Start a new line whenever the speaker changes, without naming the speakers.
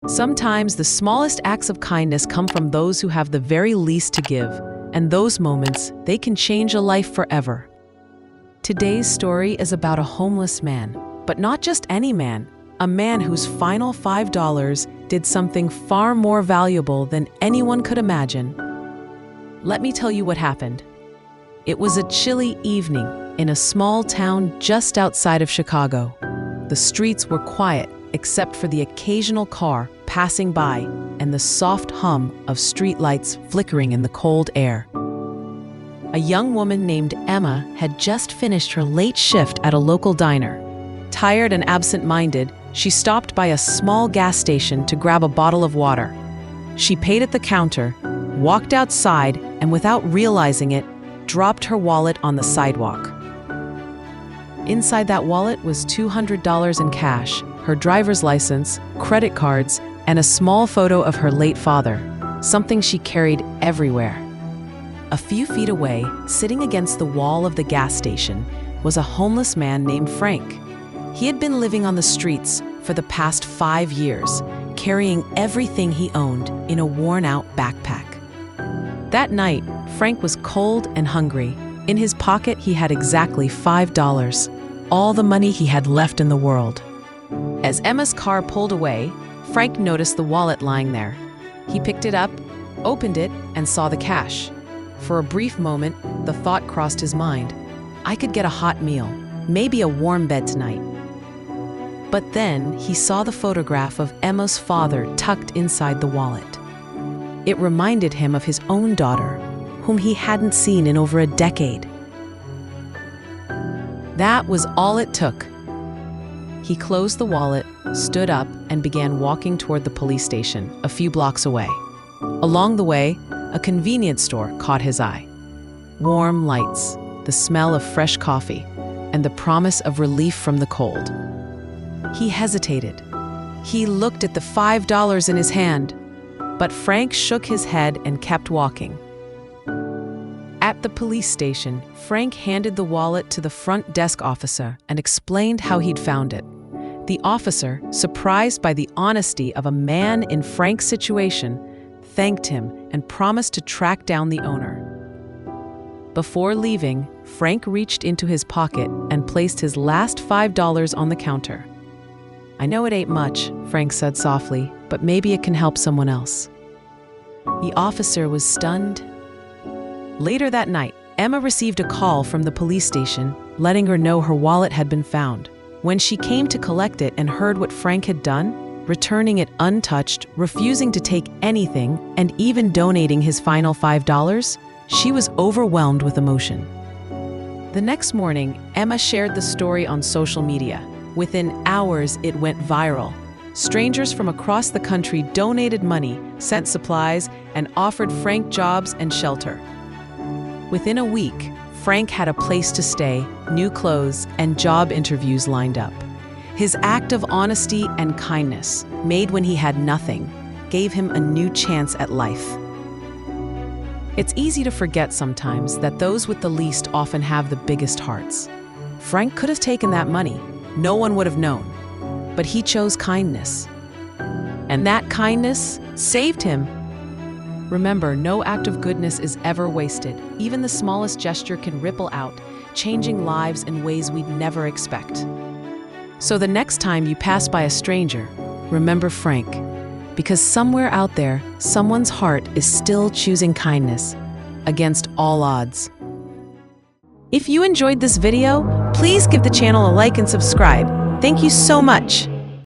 Sometimes the smallest acts of kindness come from those who have the very least to give, and those moments, they can change a life forever. Today's story is about a homeless man, but not just any man, a man whose final $5 did something far more valuable than anyone could imagine. Let me tell you what happened. It was a chilly evening in a small town just outside of Chicago. The streets were quiet, except for the occasional car passing by and the soft hum of streetlights flickering in the cold air. A young woman named Emma had just finished her late shift at a local diner. Tired and absent-minded, she stopped by a small gas station to grab a bottle of water. She paid at the counter, walked outside, and without realizing it, dropped her wallet on the sidewalk. Inside that wallet was $200 in cash, her driver's license, credit cards, and a small photo of her late father, something she carried everywhere. A few feet away, sitting against the wall of the gas station, was a homeless man named Frank. He had been living on the streets for the past 5 years, carrying everything he owned in a worn-out backpack. That night, Frank was cold and hungry. In his pocket, he had exactly $5, all the money he had left in the world. As Emma's car pulled away, Frank noticed the wallet lying there. He picked it up, opened it, and saw the cash. For a brief moment, the thought crossed his mind. I could get a hot meal, maybe a warm bed tonight. But then he saw the photograph of Emma's father tucked inside the wallet. It reminded him of his own daughter, whom he hadn't seen in over a decade. That was all it took. He closed the wallet, stood up, and began walking toward the police station, a few blocks away. Along the way, a convenience store caught his eye. Warm lights, the smell of fresh coffee, and the promise of relief from the cold. He hesitated. He looked at the $5 in his hand, but Frank shook his head and kept walking. At the police station, Frank handed the wallet to the front desk officer and explained how he'd found it. The officer, surprised by the honesty of a man in Frank's situation, thanked him and promised to track down the owner. Before leaving, Frank reached into his pocket and placed his last $5 on the counter. I know it ain't much, Frank said softly, but maybe it can help someone else. The officer was stunned. Later that night, Emma received a call from the police station, letting her know her wallet had been found. When she came to collect it and heard what Frank had done, returning it untouched, refusing to take anything, and even donating his final $5, she was overwhelmed with emotion. The next morning, Emma shared the story on social media. Within hours, it went viral. Strangers from across the country donated money, sent supplies, and offered Frank jobs and shelter. Within a week, Frank had a place to stay, new clothes, and job interviews lined up. His act of honesty and kindness, made when he had nothing, gave him a new chance at life. It's easy to forget sometimes that those with the least often have the biggest hearts. Frank could have taken that money. No one would have known. But he chose kindness. And that kindness saved him. Remember, no act of goodness is ever wasted. Even the smallest gesture can ripple out, changing lives in ways we'd never expect. So the next time you pass by a stranger, remember Frank, because somewhere out there, someone's heart is still choosing kindness against all odds. If you enjoyed this video, please give the channel a like and subscribe. Thank you so much.